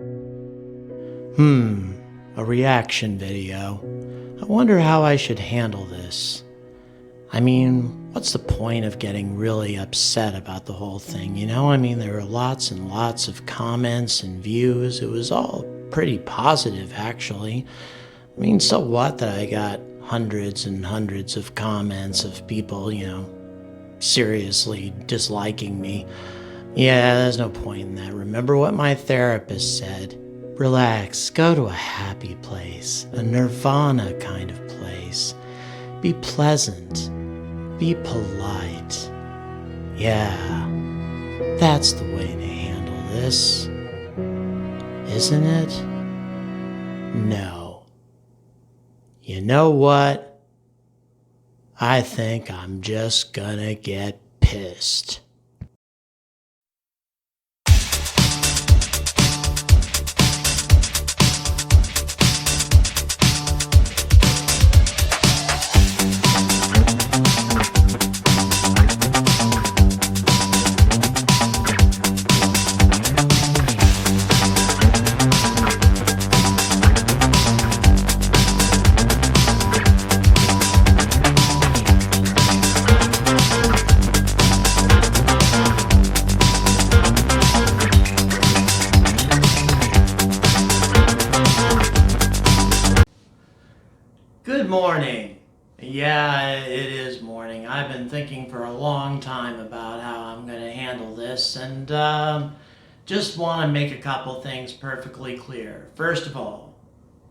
A reaction video. I wonder how I should handle this. I mean, what's the point of getting really upset about the whole thing, you know? I mean, there were lots and lots of comments and views. It was all pretty positive, actually. I mean, so what that I got hundreds and hundreds of comments of people, seriously disliking me. Yeah, there's no point in that. Remember what my therapist said. Relax, go to a happy place, a nirvana kind of place. Be pleasant, be polite. Yeah, that's the way to handle this. Isn't it? No. You know what? I think I'm just gonna get pissed. Good morning. Yeah, it is morning. I've been thinking for a long time about how I'm going to handle this, and just want to make a couple things perfectly clear. First of all,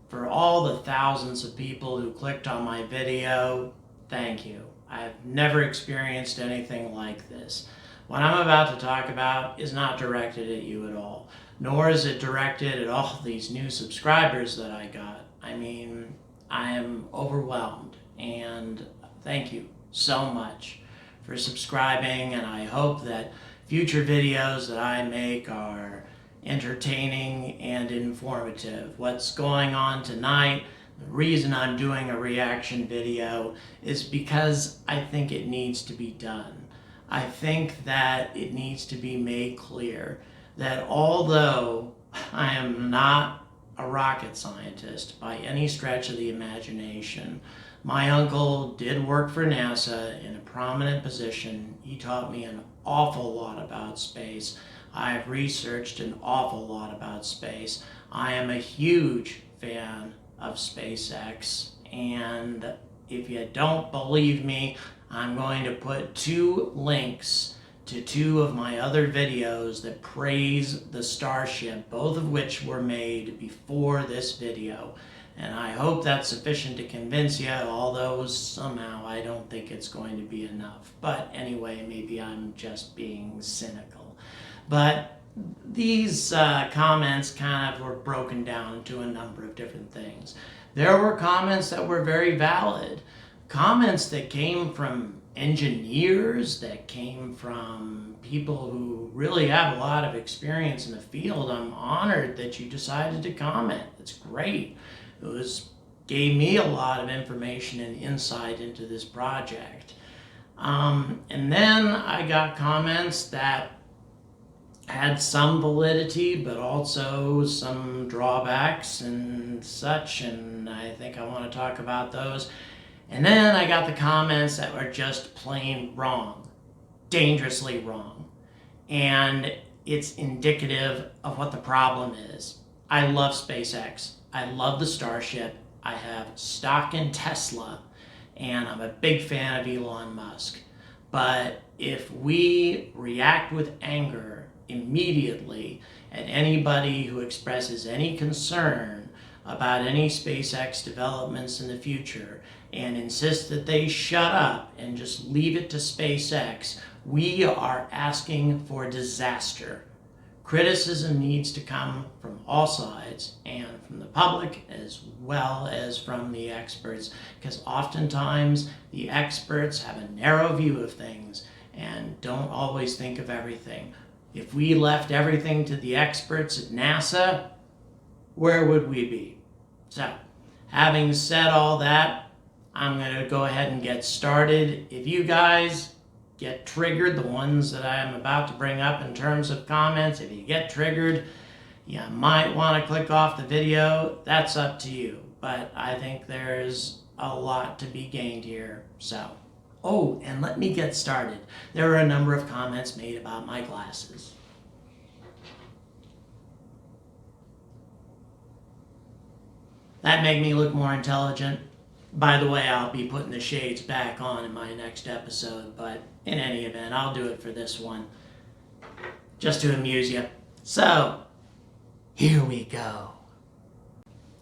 for all the thousands of people who clicked on my video, thank you. I've never experienced anything like this. What I'm about to talk about is not directed at you at all, nor is it directed at all these new subscribers that I got. I mean, I am overwhelmed, and thank you so much for subscribing, and I hope that future videos that I make are entertaining and informative. What's going on tonight, the reason I'm doing a reaction video is because I think it needs to be done. I think that it needs to be made clear that although I am not a rocket scientist by any stretch of the imagination, my uncle did work for NASA in a prominent position. He taught me an awful lot about space. I've researched an awful lot about space. I am a huge fan of SpaceX, and if you don't believe me, I'm going to put 2 links to 2 of my other videos that praise the Starship, both of which were made before this video. And I hope that's sufficient to convince you, although somehow I don't think it's going to be enough. But anyway, maybe I'm just being cynical. But these comments kind of were broken down into a number of different things. There were comments that were very valid. Comments that came from engineers, that came from people who really have a lot of experience in the field. I'm honored that you decided to comment. It's great. It gave me a lot of information and insight into this project. And then I got comments that had some validity, but also some drawbacks and such, and I think I want to talk about those. And then I got the comments that were just plain wrong, dangerously wrong. And it's indicative of what the problem is. I love SpaceX. I love the Starship. I have stock in Tesla, and I'm a big fan of Elon Musk. But if we react with anger immediately at anybody who expresses any concern about any SpaceX developments in the future and insist that they shut up and just leave it to SpaceX, we are asking for disaster. Criticism needs to come from all sides, and from the public as well as from the experts, because oftentimes the experts have a narrow view of things and don't always think of everything. If we left everything to the experts at NASA, where would we be? So, having said all that, I'm going to go ahead and get started. If you guys get triggered, the ones that I am about to bring up in terms of comments, if you get triggered, You might want to click off the video. That's up to you. But I think there's a lot to be gained here. So, oh, and let me get started. There are a number of comments made about my glasses. That make me look more intelligent. By the way, I'll be putting the shades back on in my next episode, but in any event, I'll do it for this one, just to amuse you. So, here we go.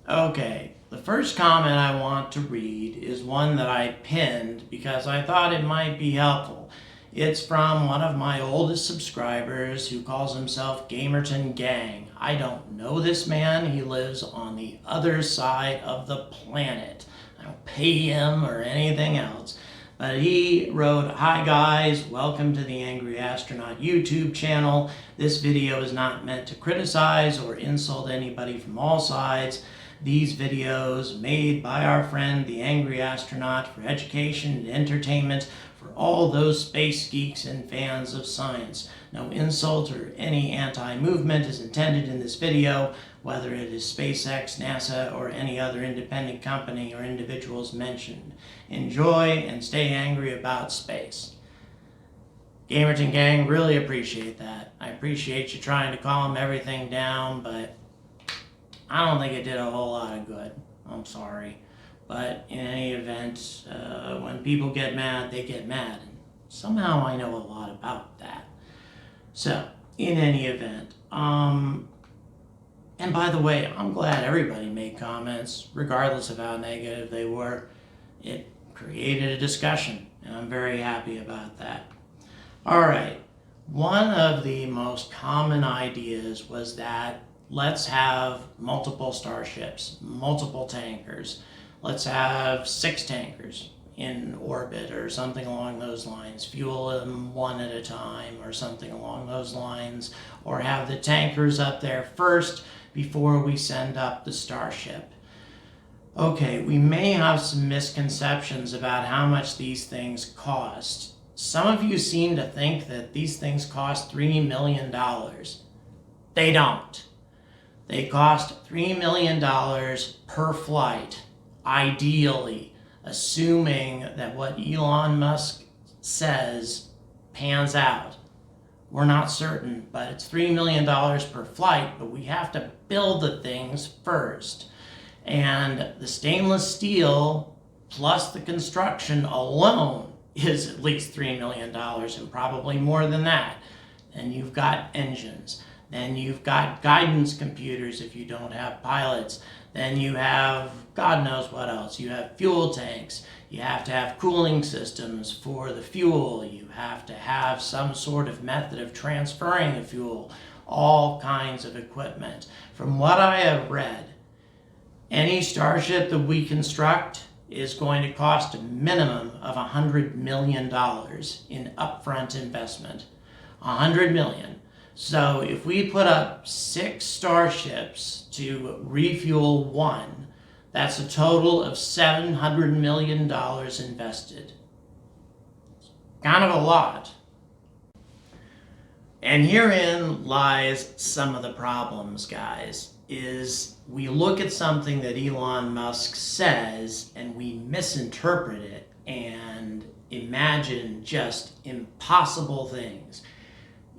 Okay, the first comment I want to read is one that I pinned because I thought it might be helpful. It's from one of my oldest subscribers who calls himself Gamerton Gang. I don't know this man. He lives on the other side of the planet. I don't pay him or anything else. But he wrote, "Hi guys, welcome to the Angry Astronaut YouTube channel. This video is not meant to criticize or insult anybody from all sides. These videos made by our friend the Angry Astronaut for education and entertainment for all those space geeks and fans of science. No insult or any anti-movement is intended in this video, whether it is SpaceX, NASA, or any other independent company or individuals mentioned. Enjoy and stay angry about space." Gamerton Gang, really appreciate that. I appreciate you trying to calm everything down, but I don't think it did a whole lot of good. I'm sorry. But in any event, when people get mad, they get mad. And somehow I know a lot about that. So, in any event, and by the way, I'm glad everybody made comments, regardless of how negative they were. It created a discussion, and I'm very happy about that. All right, one of the most common ideas was that let's have multiple starships, multiple tankers. Let's have 6 tankers in orbit or something along those lines. Fuel them one at a time or something along those lines. Or have the tankers up there first before we send up the Starship. Okay, we may have some misconceptions about how much these things cost. Some of you seem to think that these things cost $3 million. They don't. They cost $3 million per flight, ideally, assuming that what Elon Musk says pans out. We're not certain, but it's $3 million per flight, but we have to build the things first. And the stainless steel plus the construction alone is at least $3 million and probably more than that. And you've got engines. Then you've got guidance computers if you don't have pilots. Then you have God knows what else. You have fuel tanks. You have to have cooling systems for the fuel. You have to have some sort of method of transferring the fuel. All kinds of equipment. From what I have read, any Starship that we construct is going to cost a minimum of $100 million in upfront investment. $100 million. So if we put up 6 Starships to refuel 1, that's a total of $700 million invested. Kind of a lot. And herein lies some of the problems, guys, is we look at something that Elon Musk says and we misinterpret it and imagine just impossible things.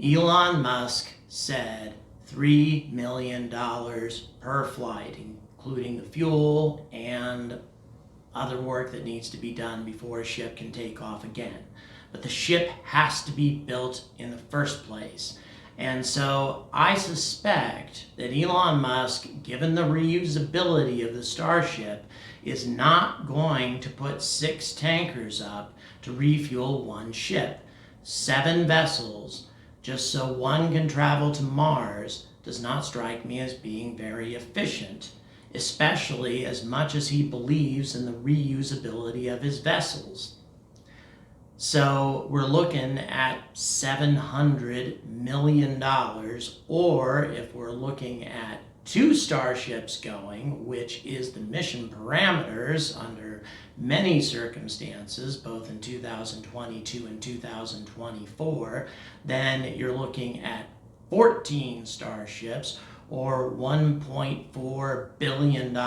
Elon Musk said $3 million per flight, including the fuel and other work that needs to be done before a ship can take off again. But the ship has to be built in the first place. And so I suspect that Elon Musk, given the reusability of the Starship, is not going to put 6 tankers up to refuel 1 ship. 7 vessels, just so 1 can travel to Mars, does not strike me as being very efficient, especially as much as he believes in the reusability of his vessels. So we're looking at $700 million, or if we're looking at 2 Starships going, which is the mission parameters under many circumstances, both in 2022 and 2024, then you're looking at 14 Starships, or $1.4 billion.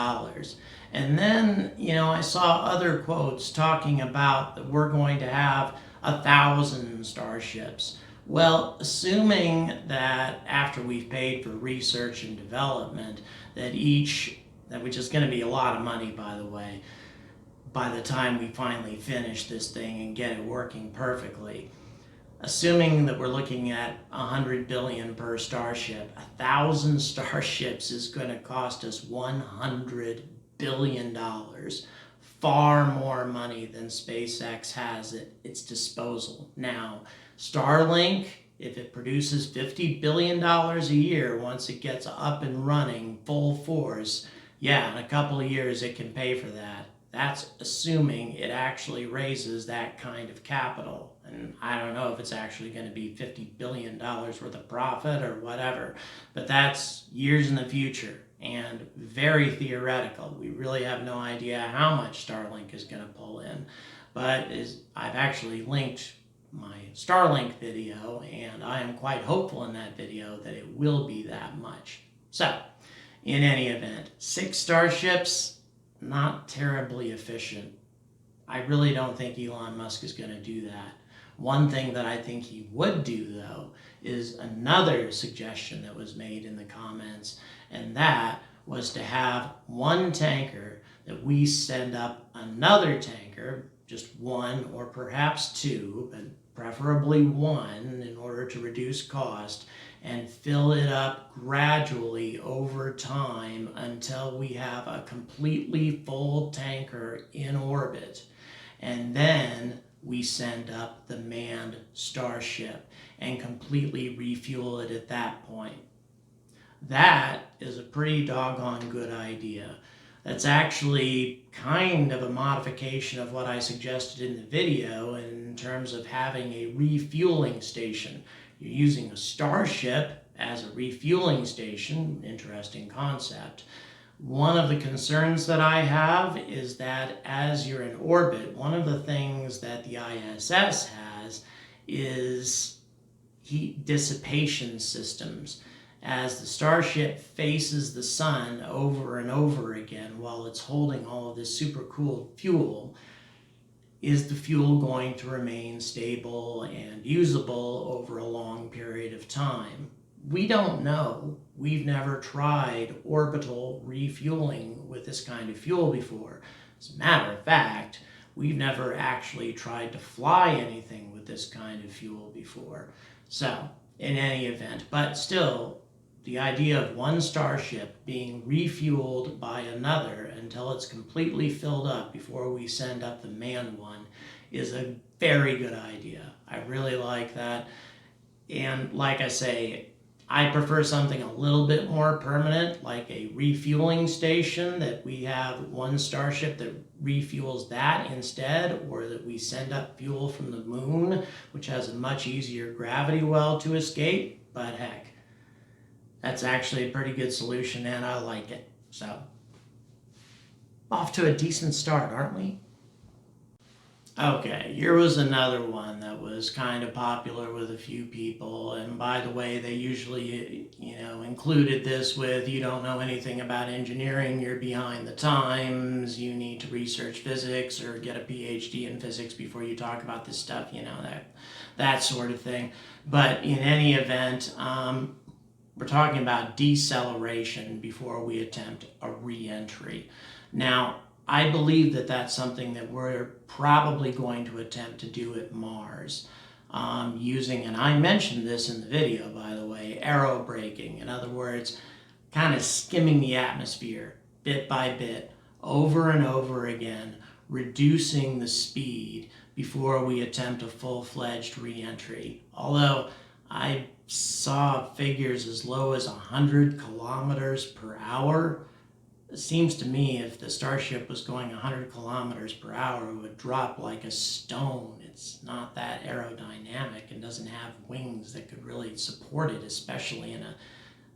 And then, I saw other quotes talking about that we're going to have 1,000 starships. Well, assuming that after we've paid for research and development, which is going to be a lot of money, by the way, by the time we finally finish this thing and get it working perfectly, assuming that we're looking at 100 billion per starship, 1,000 starships is going to cost us $100 billion. Far more money than SpaceX has at its disposal. Now, Starlink, if it produces $50 billion a year once it gets up and running full force, yeah, in a couple of years it can pay for that. That's assuming it actually raises that kind of capital. And I don't know if it's actually going to be $50 billion worth of profit or whatever, but that's years in the future and very theoretical. We really have no idea how much Starlink is going to pull in. But I've actually linked my Starlink video, and I am quite hopeful in that video that it will be that much. So, in any event, 6 starships, not terribly efficient. I really don't think Elon Musk is going to do that. One thing that I think he would do, though, is another suggestion that was made in the comments, and that was to have one tanker that we send up another tanker, just one or perhaps 2, but preferably 1 in order to reduce cost, and fill it up gradually over time until we have a completely full tanker in orbit. And then we send up the manned Starship and completely refuel it at that point. That is a pretty doggone good idea. That's actually kind of a modification of what I suggested in the video in terms of having a refueling station. You're using a Starship as a refueling station. Interesting concept. One of the concerns that I have is that as you're in orbit, one of the things that the ISS has is heat dissipation systems. As the Starship faces the sun over and over again while it's holding all of this super cool fuel, is the fuel going to remain stable and usable over a long period of time? We don't know. We've never tried orbital refueling with this kind of fuel before. As a matter of fact, we've never actually tried to fly anything with this kind of fuel before. So, in any event, but still, the idea of one Starship being refueled by another until it's completely filled up before we send up the manned one is a very good idea. I really like that. And like I say, I prefer something a little bit more permanent, like a refueling station, that we have one Starship that refuels that instead, or that we send up fuel from the moon, which has a much easier gravity well to escape. But heck, that's actually a pretty good solution, and I like it. So, off to a decent start, aren't we? Okay, here was another one that was kind of popular with a few people, and by the way, they usually, included this with, you don't know anything about engineering, you're behind the times, you need to research physics or get a PhD in physics before you talk about this stuff, that sort of thing. But in any event, we're talking about deceleration before we attempt a re-entry. Now, I believe that that's something that we're probably going to attempt to do at Mars using, and I mentioned this in the video, by the way, aerobraking. In other words, kind of skimming the atmosphere bit by bit, over and over again, reducing the speed before we attempt a full-fledged re-entry. Although I saw figures as low as 100 kilometers per hour. It seems to me if the Starship was going 100 kilometers per hour, it would drop like a stone. It's not that aerodynamic and doesn't have wings that could really support it, especially in a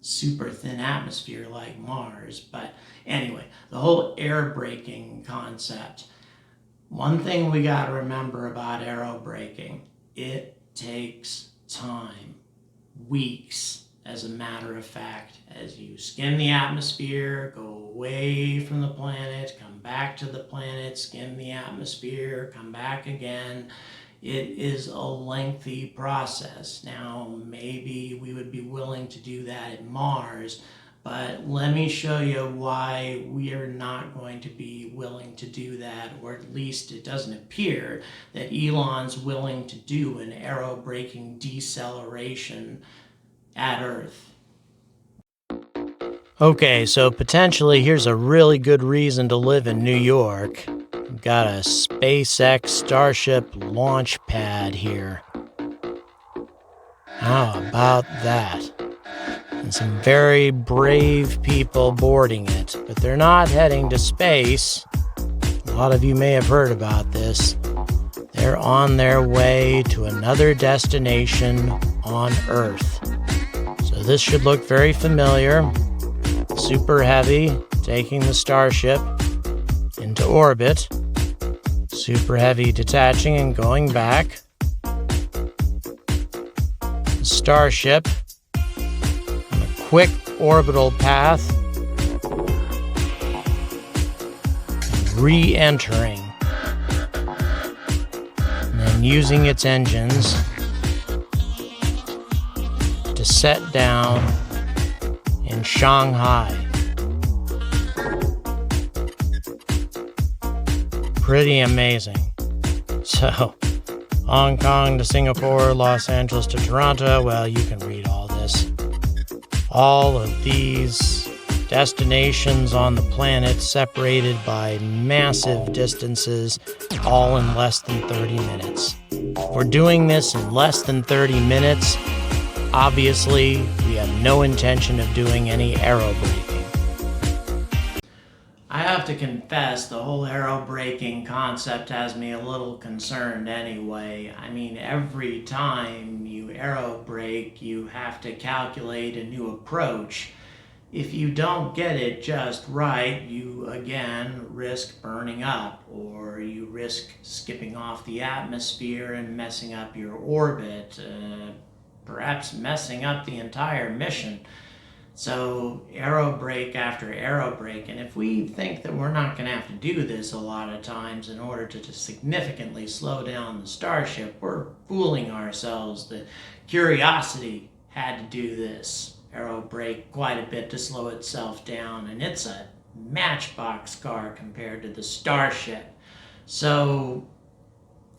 super thin atmosphere like Mars. But anyway, the whole air braking concept. One thing we got to remember about aerobraking, it takes time, weeks, as a matter of fact. As you skim the atmosphere, go away from the planet, come back to the planet, skim the atmosphere, come back again. It is a lengthy process. Now, maybe we would be willing to do that at Mars, but let me show you why we are not going to be willing to do that, or at least it doesn't appear that Elon's willing to do an aerobraking deceleration at Earth. Okay, so potentially here's a really good reason to live in New York. We've got a SpaceX Starship launch pad here. How about that? And some very brave people boarding it, but they're not heading to space. A lot of you may have heard about this. They're on their way to another destination on Earth. So this should look very familiar. Super Heavy taking the Starship into orbit. Super Heavy detaching and going back. The Starship on a quick orbital path. And re-entering. And then using its engines to set down in Shanghai. Pretty amazing. So, Hong Kong to Singapore, Los Angeles to Toronto, well, you can read all this. All of these destinations on the planet separated by massive distances, all in less than 30 minutes. We're doing this in less than 30 minutes. Obviously, we have no intention of doing any aerobraking. I have to confess, the whole aerobraking concept has me a little concerned anyway. I mean, every time you aerobrake, you have to calculate a new approach. If you don't get it just right, you again risk burning up, or you risk skipping off the atmosphere and messing up your orbit. Perhaps messing up the entire mission. So aerobrake after aerobrake, and if we think that we're not going to have to do this a lot of times in order to significantly slow down the Starship, we're fooling ourselves. The Curiosity had to do this, aerobrake quite a bit to slow itself down, and it's a matchbox car compared to the Starship. So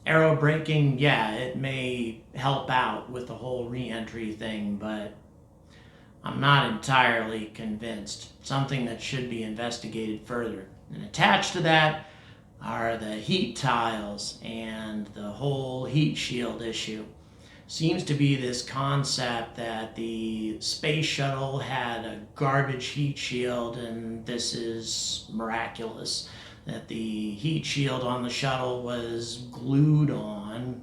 aerobraking, yeah, it may help out with the whole re-entry thing, but I'm not entirely convinced. Something that should be investigated further. And attached to that are the heat tiles and the whole heat shield issue. Seems to be this concept that the space shuttle had a garbage heat shield, and this is miraculous. That the heat shield on the shuttle was glued on,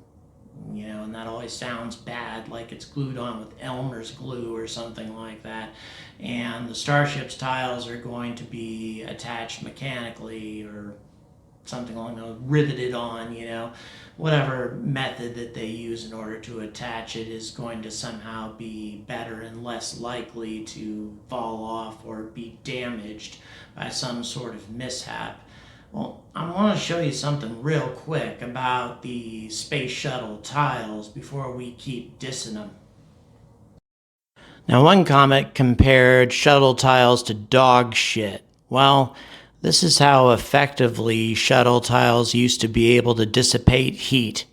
and that always sounds bad, like it's glued on with Elmer's glue or something like that. And the Starship's tiles are going to be attached mechanically or something along those, riveted on, whatever method that they use in order to attach it is going to somehow be better and less likely to fall off or be damaged by some sort of mishap. Well, I want to show you something real quick about the space shuttle tiles before we keep dissing them. Now, one comet compared shuttle tiles to dog shit. Well, this is how effectively shuttle tiles used to be able to dissipate heat.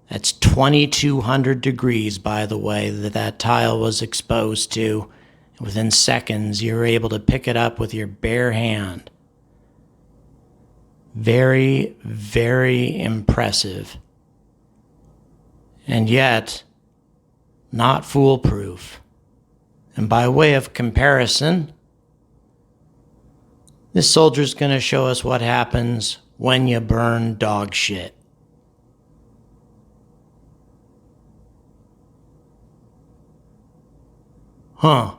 That's 2,200 degrees, by the way, that tile was exposed to. Within seconds, you were able to pick it up with your bare hand. Very, very impressive. And yet, not foolproof. And by way of comparison, this soldier's going to show us what happens when you burn dog shit. Huh.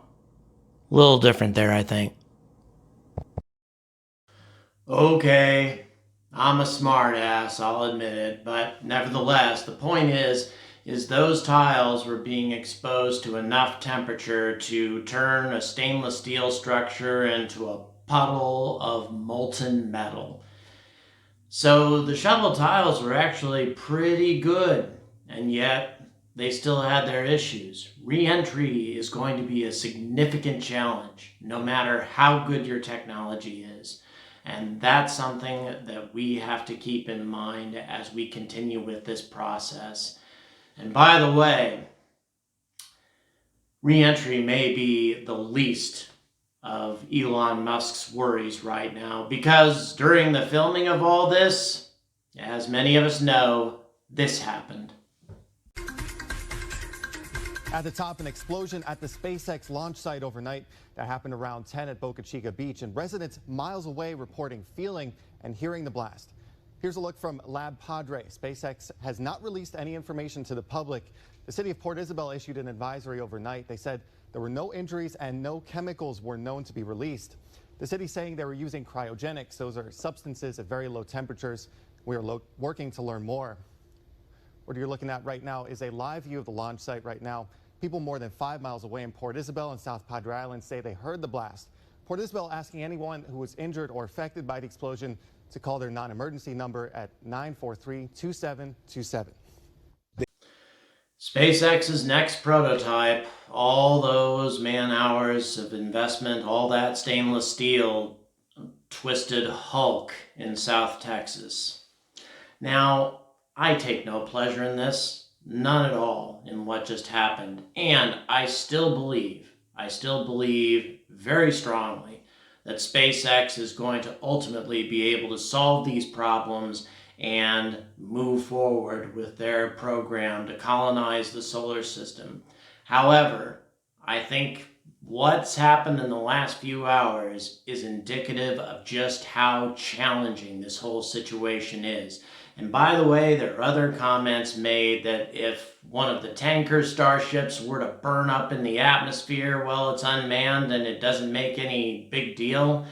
A little different there, I think. Okay, I'm a smart ass, I'll admit it, but nevertheless, the point is, is those tiles were being exposed to enough temperature to turn a stainless steel structure into a puddle of molten metal. So the shuttle tiles were actually pretty good, and yet they still had their issues. Re-entry is going to be a significant challenge, no matter how good your technology is. And that's something that we have to keep in mind as we continue with this process. And by the way, re-entry may be the least of Elon Musk's worries right now, because during the filming of all this, as many of us know, this happened. At the top, an explosion at the SpaceX launch site overnight. That happened around 10 at Boca Chica Beach, and residents miles away reporting feeling and hearing the blast. Here's a look from Lab Padre. SpaceX has not released any information to the public. The city of Port Isabel issued an advisory overnight. They said there were no injuries and no chemicals were known to be released. The city saying they were using cryogenics. Those are substances at very low temperatures. We are working to learn more. What you're looking at right now is a live view of the launch site right now. People more than 5 miles away in Port Isabel and South Padre Island say they heard the blast. Port Isabel asking anyone who was injured or affected by the explosion to call their non-emergency number at 943-2727. SpaceX's next prototype, all those man hours of investment, all that stainless steel, twisted hulk in South Texas. Now, I take no pleasure in this, none at all, in what just happened. And I still believe very strongly that SpaceX is going to ultimately be able to solve these problems and move forward with their program to colonize the solar system. However, I think what's happened in the last few hours is indicative of just how challenging this whole situation is. And by the way, there are other comments made that if one of the tanker starships were to burn up in the atmosphere while it's unmanned and it doesn't make any big deal.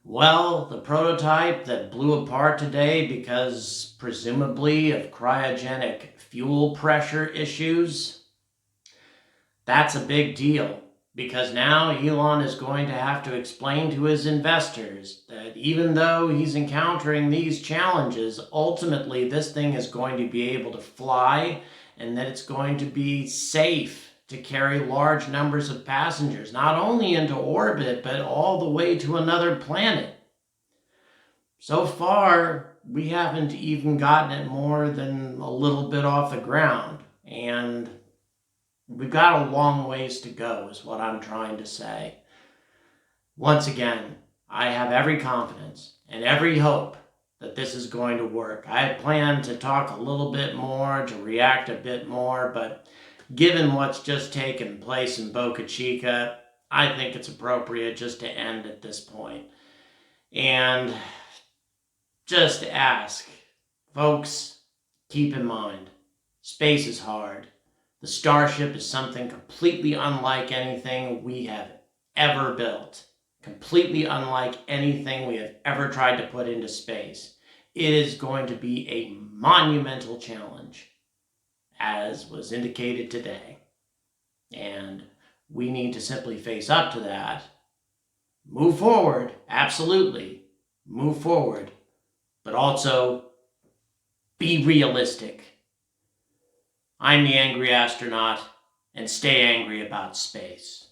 Well, the prototype that blew apart today because presumably of cryogenic fuel pressure issues, that's a big deal. Because now Elon is going to have to explain to his investors that even though he's encountering these challenges, ultimately this thing is going to be able to fly and that it's going to be safe to carry large numbers of passengers, not only into orbit, but all the way to another planet. So far, we haven't even gotten it more than a little bit off the ground, and we've got a long ways to go, is what I'm trying to say. Once again, I have every confidence and every hope that this is going to work. I had planned to talk a little bit more, to react a bit more, but given what's just taken place in Boca Chica, I think it's appropriate just to end at this point. And just ask, folks, keep in mind, space is hard. The Starship is something completely unlike anything we have ever built. Completely unlike anything we have ever tried to put into space. It is going to be a monumental challenge, as was indicated today. And we need to simply face up to that. Move forward, absolutely. Move forward. But also, be realistic. I'm the Angry Astronaut, and stay angry about space.